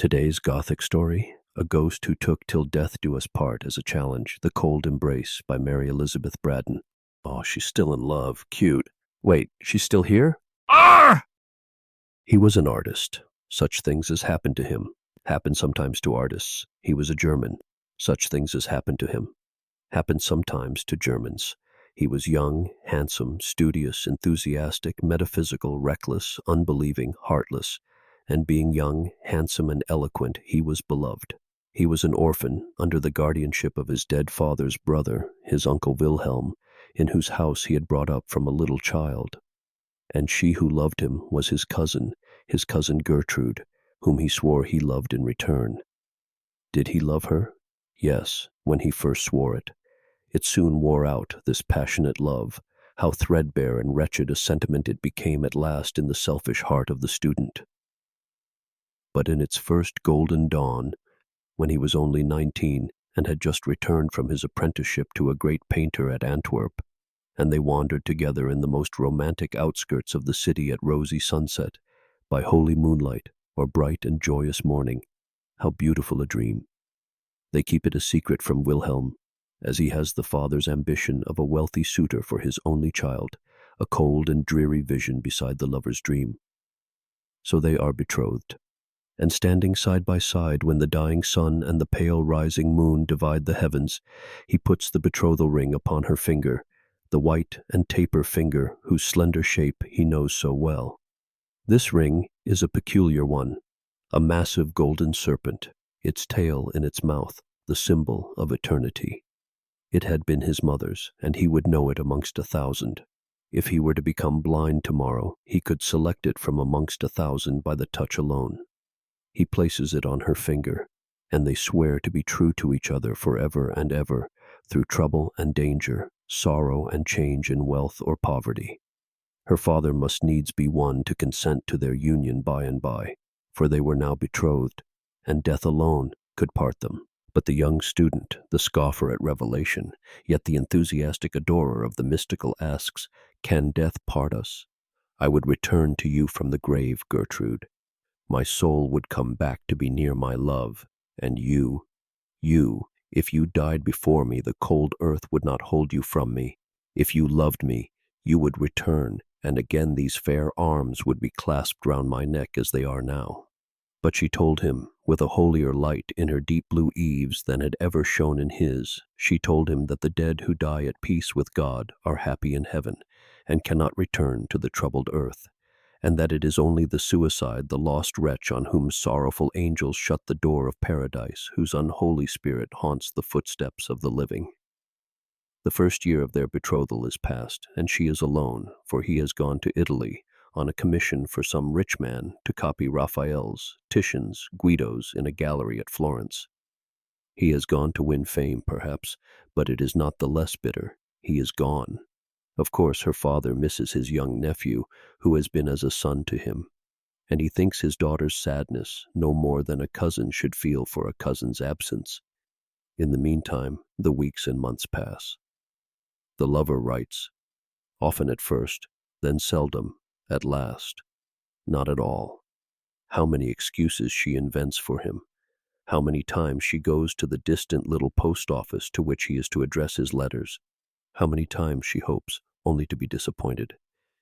Today's Gothic story, A Ghost Who Took Till Death Do Us Part as a Challenge, The Cold Embrace by Mary Elizabeth Braddon. Oh, she's still in love. Cute. Wait, she's still here? Ah! He was an artist. Such things as happened to him. Happen sometimes to artists. He was a German. Such things as happened to him. Happen sometimes to Germans. He was young, handsome, studious, enthusiastic, metaphysical, reckless, unbelieving, heartless. And being young, handsome, and eloquent, he was beloved. He was an orphan, under the guardianship of his dead father's brother, his uncle Wilhelm, in whose house he had brought up from a little child. And she who loved him was his cousin Gertrude, whom he swore he loved in return. Did he love her? Yes, when he first swore it. It soon wore out, this passionate love. How threadbare and wretched a sentiment it became at last in the selfish heart of the student. But in its first golden dawn, when he was only 19 and had just returned from his apprenticeship to a great painter at Antwerp, and they wandered together in the most romantic outskirts of the city at rosy sunset, by holy moonlight, or bright and joyous morning. How beautiful a dream! They keep it a secret from Wilhelm, as he has the father's ambition of a wealthy suitor for his only child, a cold and dreary vision beside the lover's dream. So they are betrothed. And standing side by side when the dying sun and the pale rising moon divide the heavens, he puts the betrothal ring upon her finger, the white and taper finger whose slender shape he knows so well. This ring is a peculiar one, a massive golden serpent, its tail in its mouth, the symbol of eternity. It had been his mother's, and he would know it amongst 1,000. If he were to become blind tomorrow, he could select it from amongst 1,000 by the touch alone. He places it on her finger, and they swear to be true to each other forever and ever, through trouble and danger, sorrow and change in wealth or poverty. Her father must needs be won to consent to their union by and by, for they were now betrothed, and death alone could part them. But the young student, the scoffer at revelation, yet the enthusiastic adorer of the mystical, asks, "Can death part us? I would return to you from the grave, Gertrude. My soul would come back to be near my love, and you, if you died before me, the cold earth would not hold you from me. If you loved me, you would return, and again these fair arms would be clasped round my neck as they are now." But she told him, with a holier light in her deep blue eves than had ever shone in his, she told him that the dead who die at peace with God are happy in heaven, and cannot return to the troubled earth, and that it is only the suicide, the lost wretch on whom sorrowful angels shut the door of paradise, whose unholy spirit haunts the footsteps of the living. The first year of their betrothal is past, and she is alone, for he has gone to Italy on a commission for some rich man to copy Raphael's, Titian's, Guido's in a gallery at Florence. He has gone to win fame, perhaps, but it is not the less bitter. He is gone. Of course, her father misses his young nephew, who has been as a son to him, and he thinks his daughter's sadness no more than a cousin should feel for a cousin's absence. In the meantime, the weeks and months pass. The lover writes, often at first, then seldom, at last, not at all. How many excuses she invents for him! How many times she goes to the distant little post office to which he is to address his letters! How many times she hopes, only to be disappointed!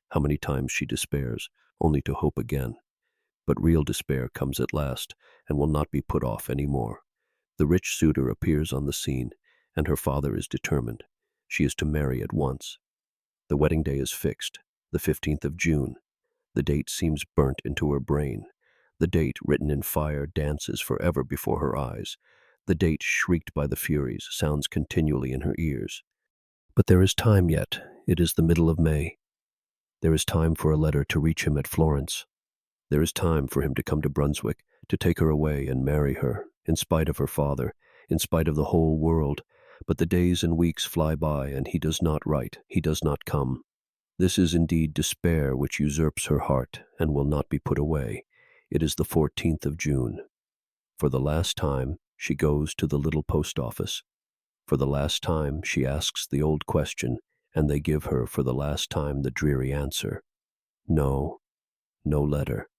How many times she despairs, only to hope again! But real despair comes at last, and will not be put off any more. The rich suitor appears on the scene, and her father is determined. She is to marry at once. The wedding day is fixed, the 15th of June. The date seems burnt into her brain. The date, written in fire, dances forever before her eyes. The date, shrieked by the Furies, sounds continually in her ears. But there is time yet. It is the middle of May. There is time for a letter to reach him at Florence. There is time for him to come to Brunswick, to take her away and marry her, in spite of her father, in spite of the whole world. But the days and weeks fly by, and he does not write, he does not come. This is indeed despair which usurps her heart, and will not be put away. It is the 14th of June. For the last time, she goes to the little post office. For the last time, she asks the old question, and they give her for the last time the dreary answer, no, no letter.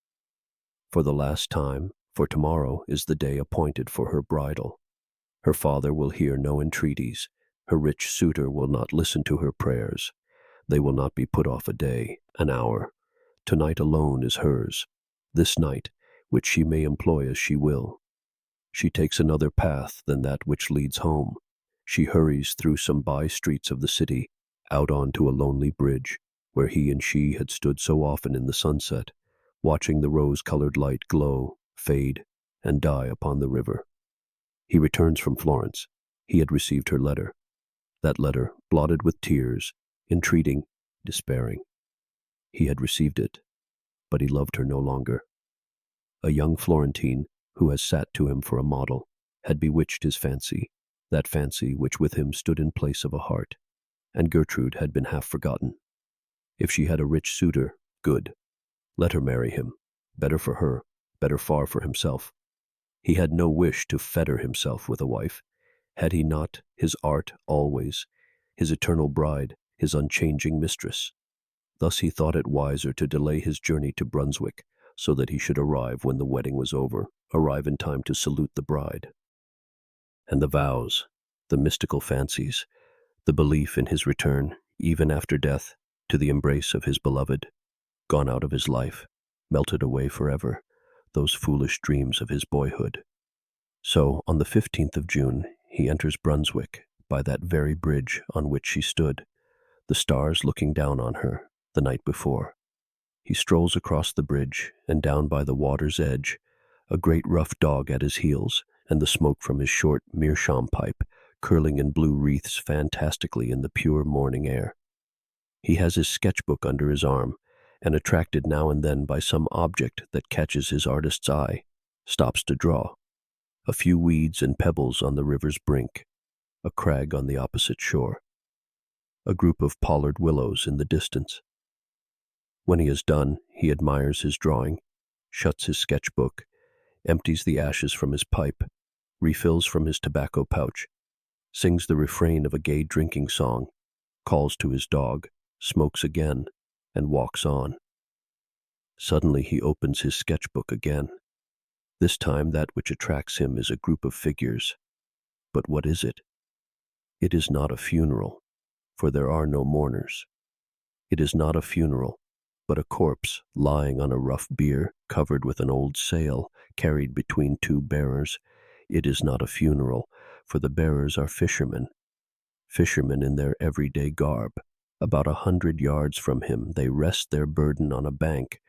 For the last time, for tomorrow is the day appointed for her bridal. Her father will hear no entreaties. Her rich suitor will not listen to her prayers. They will not be put off a day, an hour. Tonight alone is hers, this night, which she may employ as she will. She takes another path than that which leads home. She hurries through some by-streets of the city, out onto a lonely bridge, where he and she had stood so often in the sunset, watching the rose-colored light glow, fade, and die upon the river. He returns from Florence. He had received her letter. That letter, blotted with tears, entreating, despairing. He had received it, but he loved her no longer. A young Florentine, who has sat to him for a model, had bewitched his fancy, that fancy which with him stood in place of a heart, and Gertrude had been half forgotten. If she had a rich suitor, good. Let her marry him. Better for her, better far for himself. He had no wish to fetter himself with a wife. Had he not his art always, his eternal bride, his unchanging mistress? Thus he thought it wiser to delay his journey to Brunswick, so that he should arrive when the wedding was over, arrive in time to salute the bride. And the vows, the mystical fancies, the belief in his return, even after death, to the embrace of his beloved, gone out of his life, melted away forever, those foolish dreams of his boyhood. So, on the 15th of June, he enters Brunswick by that very bridge on which she stood, the stars looking down on her the night before. He strolls across the bridge and down by the water's edge, a great rough dog at his heels, and the smoke from his short meerschaum pipe curling in blue wreaths fantastically in the pure morning air. He has his sketchbook under his arm, and attracted now and then by some object that catches his artist's eye, stops to draw. A few weeds and pebbles on the river's brink, a crag on the opposite shore, a group of pollard willows in the distance. When he is done, he admires his drawing, shuts his sketchbook, empties the ashes from his pipe, refills from his tobacco pouch, sings the refrain of a gay drinking song, calls to his dog, smokes again, and walks on. Suddenly he opens his sketchbook again. This time that which attracts him is a group of figures. But what is it? It is not a funeral, for there are no mourners. It is not a funeral, but a corpse lying on a rough bier covered with an old sail carried between two bearers. It is not a funeral, for the bearers are fishermen in their everyday garb. About 100 yards from him they rest their burden on a bank.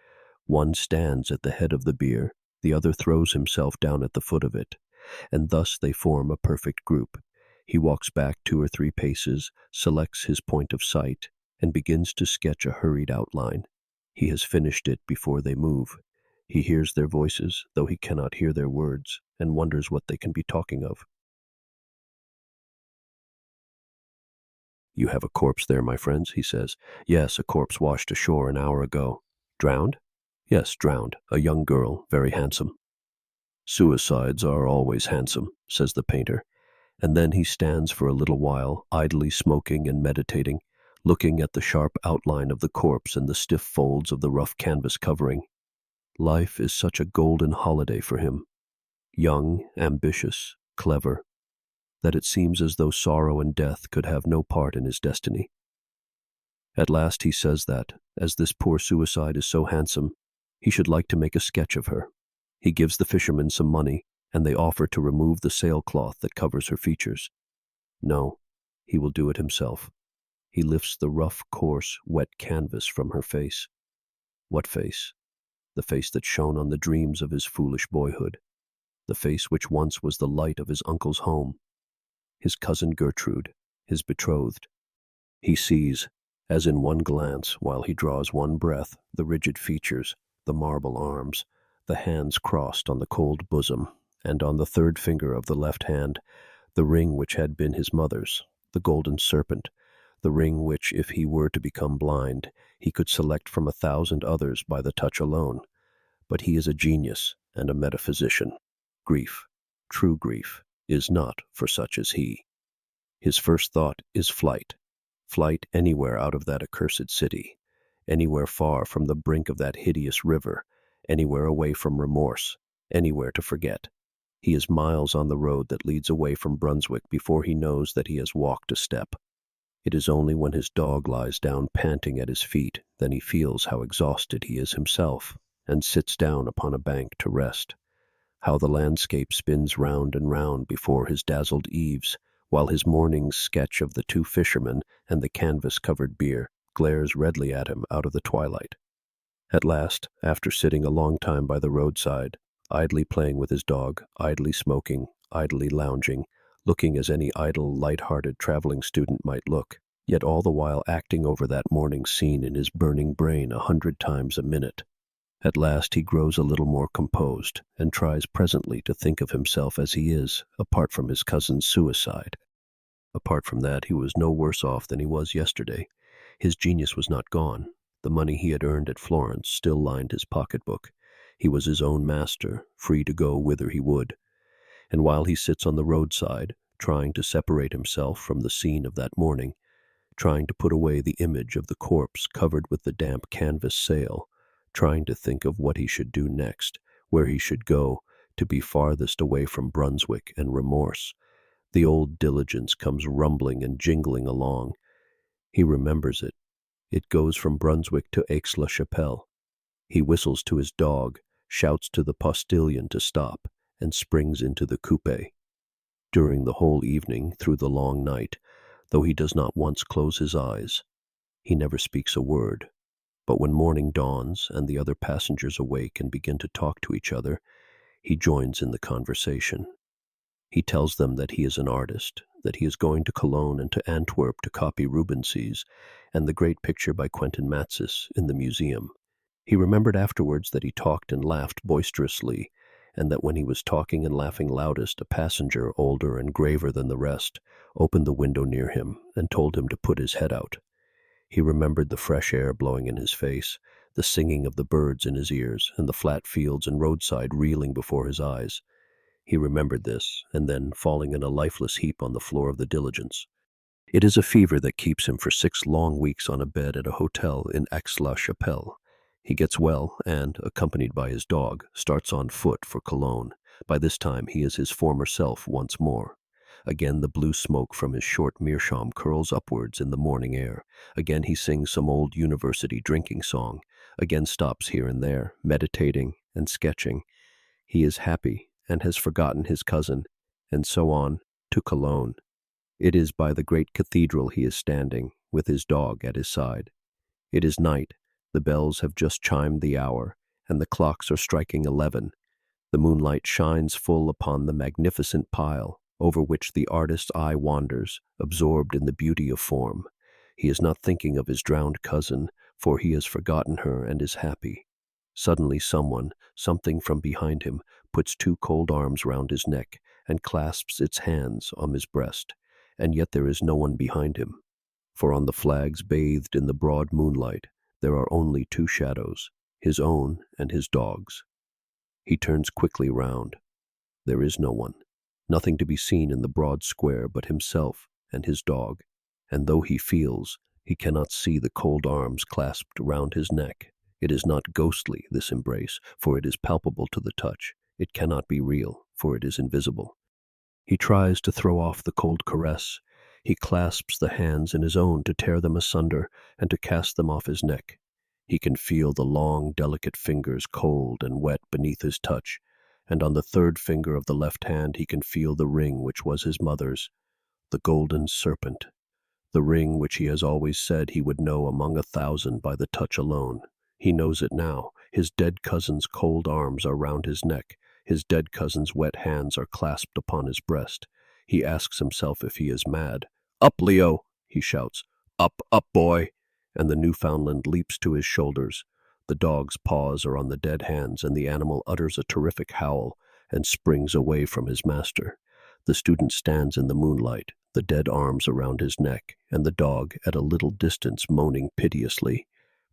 One stands at the head of the bier, the other throws himself down at the foot of it, and thus they form a perfect group. He walks back 2 or 3 paces, selects his point of sight, and begins to sketch a hurried outline. He has finished it before they move. He hears their voices, though he cannot hear their words, and wonders what they can be talking of. "You have a corpse there, my friends," he says. "Yes, a corpse washed ashore an hour ago." "Drowned?" "Yes, drowned. A young girl, very handsome." "Suicides are always handsome," says the painter, and then he stands for a little while, idly smoking and meditating, looking at the sharp outline of the corpse and the stiff folds of the rough canvas covering. Life is such a golden holiday for him, young, ambitious, clever, that it seems as though sorrow and death could have no part in his destiny. At last he says that, as this poor suicide is so handsome, he should like to make a sketch of her. He gives the fishermen some money, and they offer to remove the sailcloth that covers her features. No, he will do it himself. He lifts the rough, coarse, wet canvas from her face. What face? The face that shone on the dreams of his foolish boyhood. The face which once was the light of his uncle's home. His cousin Gertrude, his betrothed. He sees, as in one glance, while he draws one breath, the rigid features, the marble arms, the hands crossed on the cold bosom, and on the third finger of the left hand, the ring which had been his mother's, the golden serpent, the ring which, if he were to become blind, he could select from 1,000 others by the touch alone. But he is a genius and a metaphysician. Grief, true grief, is not for such as he. His first thought is flight. Flight anywhere out of that accursed city, anywhere far from the brink of that hideous river, anywhere away from remorse, anywhere to forget. He is miles on the road that leads away from Brunswick before he knows that he has walked a step. It is only when his dog lies down panting at his feet that he feels how exhausted he is himself, and sits down upon a bank to rest. How the landscape spins round and round before his dazzled eaves, while his morning's sketch of the two fishermen and the canvas-covered bier glares redly at him out of the twilight. At last, after sitting a long time by the roadside, idly playing with his dog, idly smoking, idly lounging, looking as any idle, light-hearted traveling student might look, yet all the while acting over that morning's scene in his burning brain 100 times a minute. At last he grows a little more composed, and tries presently to think of himself as he is, apart from his cousin's suicide. Apart from that, he was no worse off than he was yesterday. His genius was not gone. The money he had earned at Florence still lined his pocketbook. He was his own master, free to go whither he would. And while he sits on the roadside, trying to separate himself from the scene of that morning, trying to put away the image of the corpse covered with the damp canvas sail, trying to think of what he should do next, where he should go, to be farthest away from Brunswick and remorse, the old diligence comes rumbling and jingling along. He remembers it. It goes from Brunswick to Aix-la-Chapelle. He whistles to his dog, shouts to the postilion to stop, and springs into the coupé. During the whole evening, through the long night, though he does not once close his eyes, he never speaks a word. But when morning dawns and the other passengers awake and begin to talk to each other, he joins in the conversation. He tells them that he is an artist, that he is going to Cologne and to Antwerp to copy Rubens's and the great picture by Quentin Matsys in the museum. He remembered afterwards that he talked and laughed boisterously, and that when he was talking and laughing loudest, a passenger, older and graver than the rest, opened the window near him and told him to put his head out. He remembered the fresh air blowing in his face, the singing of the birds in his ears, and the flat fields and roadside reeling before his eyes. He remembered this, and then, falling in a lifeless heap on the floor of the diligence. It is a fever that keeps him for 6 long weeks on a bed at a hotel in Aix-la-Chapelle. He gets well and, accompanied by his dog, starts on foot for Cologne. By this time he is his former self once more. Again the blue smoke from his short meerschaum curls upwards in the morning air. Again he sings some old university drinking song. Again stops here and there, meditating and sketching. He is happy and has forgotten his cousin, and so on, to Cologne. It is by the great cathedral he is standing, with his dog at his side. It is night, the bells have just chimed the hour, and the clocks are striking 11. The moonlight shines full upon the magnificent pile, over which the artist's eye wanders, absorbed in the beauty of form. He is not thinking of his drowned cousin, for he has forgotten her and is happy. Suddenly something from behind him, puts 2 cold arms round his neck and clasps its hands on his breast, and yet there is no one behind him, for on the flags bathed in the broad moonlight there are only 2 shadows, his own and his dog's. He turns quickly round. There is no one, nothing to be seen in the broad square but himself and his dog, and though he feels, he cannot see the cold arms clasped round his neck. It is not ghostly, this embrace, for it is palpable to the touch. It cannot be real, for it is invisible. He tries to throw off the cold caress. He clasps the hands in his own to tear them asunder and to cast them off his neck. He can feel the long, delicate fingers cold and wet beneath his touch, and on the 3rd finger of the left hand he can feel the ring which was his mother's, the golden serpent, the ring which he has always said he would know among 1,000 by the touch alone. He knows it now. His dead cousin's cold arms are round his neck. His dead cousin's wet hands are clasped upon his breast. He asks himself if he is mad. "Up, Leo!" he shouts. "Up, up, boy!" And the Newfoundland leaps to his shoulders. The dog's paws are on the dead hands, and the animal utters a terrific howl and springs away from his master. The student stands in the moonlight, the dead arms around his neck, and the dog at a little distance moaning piteously.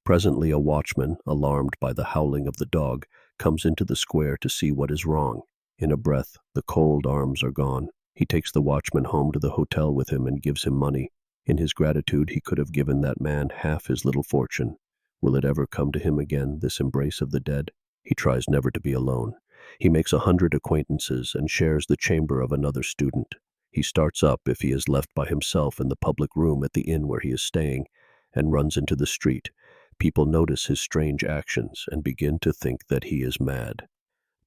Presently a watchman, alarmed by the howling of the dog, comes into the square to see what is wrong. In a breath, the cold arms are gone. He takes the watchman home to the hotel with him and gives him money. In his gratitude he could have given that man half his little fortune. Will it ever come to him again, this embrace of the dead? He tries never to be alone. He makes 100 acquaintances and shares the chamber of another student. He starts up if he is left by himself in the public room at the inn where he is staying, and runs into the street. People notice his strange actions and begin to think that he is mad.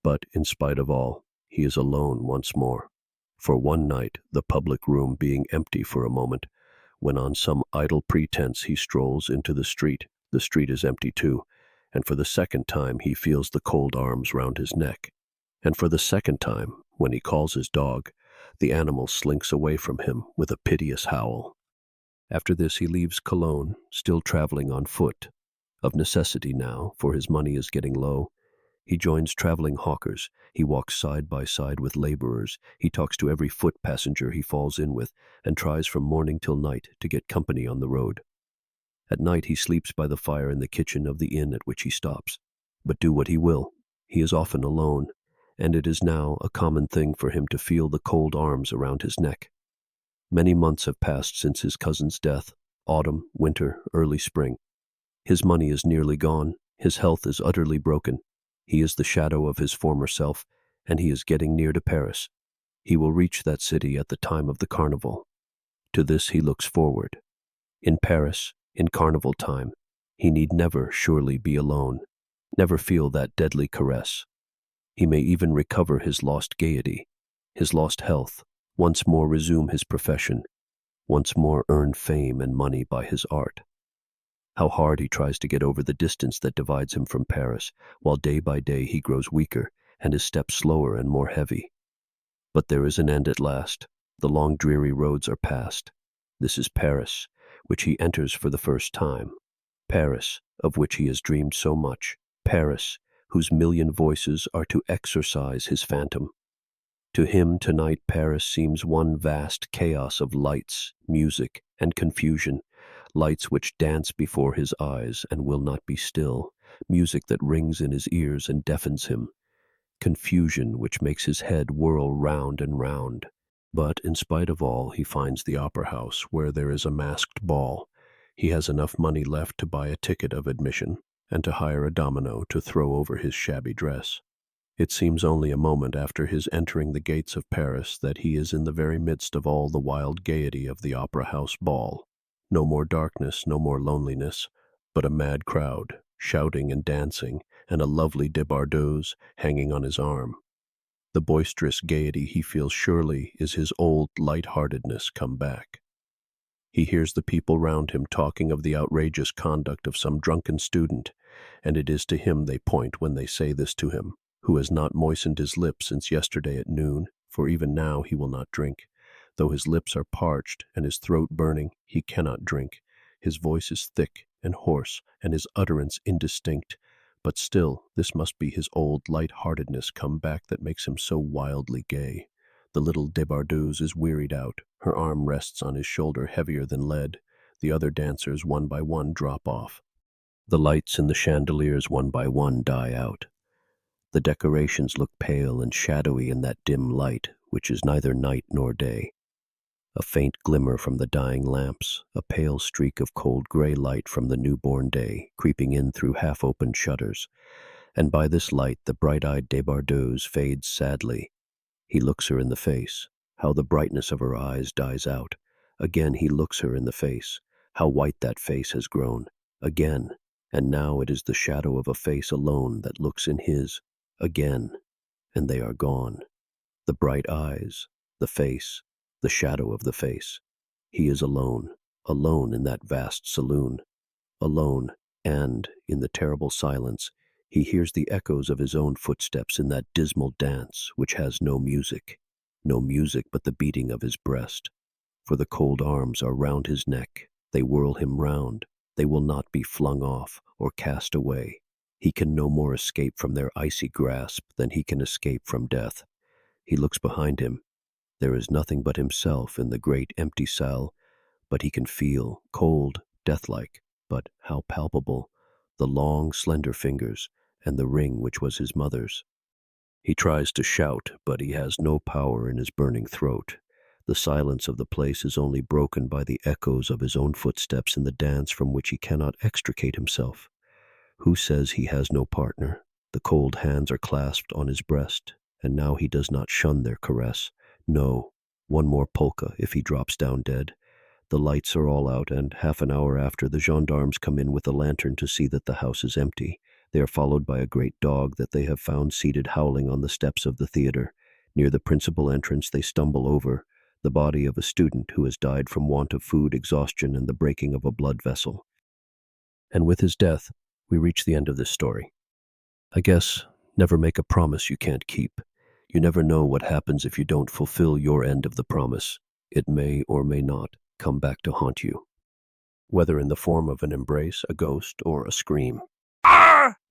But in spite of all, he is alone once more. For one night, the public room being empty for a moment, when on some idle pretense he strolls into the street is empty too, and for the second time he feels the cold arms round his neck. And for the second time, when he calls his dog, the animal slinks away from him with a piteous howl. After this he leaves Cologne, still traveling on foot. Of necessity now, for his money is getting low. He joins traveling hawkers, he walks side by side with laborers, he talks to every foot passenger he falls in with, and tries from morning till night to get company on the road. At night he sleeps by the fire in the kitchen of the inn at which he stops. But do what he will, he is often alone, and it is now a common thing for him to feel the cold arms around his neck. Many months have passed since his cousin's death, autumn, winter, early spring. His money is nearly gone, his health is utterly broken. He is the shadow of his former self, and he is getting near to Paris. He will reach that city at the time of the carnival. To this he looks forward. In Paris, in carnival time, he need never surely be alone, never feel that deadly caress. He may even recover his lost gaiety, his lost health, once more resume his profession, once more earn fame and money by his art. How hard he tries to get over the distance that divides him from Paris, while day by day he grows weaker and his steps slower and more heavy. But there is an end at last. The long dreary roads are past. This is Paris, which he enters for the first time. Paris, of which he has dreamed so much. Paris, whose million voices are to exorcise his phantom. To him tonight Paris seems one vast chaos of lights, music, and confusion, lights which dance before his eyes and will not be still, music that rings in his ears and deafens him, confusion which makes his head whirl round and round. But in spite of all, he finds the opera house where there is a masked ball. He has enough money left to buy a ticket of admission and to hire a domino to throw over his shabby dress. It seems only a moment after his entering the gates of Paris that he is in the very midst of all the wild gaiety of the opera house ball. No more darkness, no more loneliness, but a mad crowd, shouting and dancing, and a lovely debardeuse hanging on his arm. The boisterous gaiety he feels surely is his old light-heartedness come back. He hears the people round him talking of the outrageous conduct of some drunken student, and it is to him they point when they say this to him, who has not moistened his lips since yesterday at noon, for even now he will not drink. Though his lips are parched and his throat burning, he cannot drink. His voice is thick and hoarse, and his utterance indistinct. But still, this must be his old light-heartedness come back that makes him so wildly gay. The little debardeuse is wearied out. Her arm rests on his shoulder heavier than lead. The other dancers one by one drop off. The lights in the chandeliers one by one die out. The decorations look pale and shadowy in that dim light, which is neither night nor day. A faint glimmer from the dying lamps, a pale streak of cold gray light from the newborn day, creeping in through half-opened shutters. And by this light the bright-eyed debardeuse fades sadly. He looks her in the face. How the brightness of her eyes dies out. Again he looks her in the face. How white that face has grown. Again, and now it is the shadow of a face alone that looks in his. Again, and they are gone. The bright eyes, the face, the shadow of the face. He is alone, alone in that vast saloon. Alone, and, in the terrible silence, he hears the echoes of his own footsteps in that dismal dance which has no music but the beating of his breast. For the cold arms are round his neck, they whirl him round, they will not be flung off or cast away. He can no more escape from their icy grasp than he can escape from death. He looks behind him. There is nothing but himself in the great empty cell, but he can feel, cold, deathlike, but how palpable, the long, slender fingers, and the ring which was his mother's. He tries to shout, but he has no power in his burning throat. The silence of the place is only broken by the echoes of his own footsteps in the dance from which he cannot extricate himself. Who says he has no partner? The cold hands are clasped on his breast, and now he does not shun their caress. No, one more polka if he drops down dead. The lights are all out, and half an hour after, the gendarmes come in with a lantern to see that the house is empty. They are followed by a great dog that they have found seated howling on the steps of the theater. Near the principal entrance, they stumble over the body of a student who has died from want of food, exhaustion, and the breaking of a blood vessel. And with his death, we reach the end of this story. I guess, never make a promise you can't keep. You never know what happens if you don't fulfill your end of the promise. It may or may not come back to haunt you, whether in the form of an embrace, a ghost, or a scream.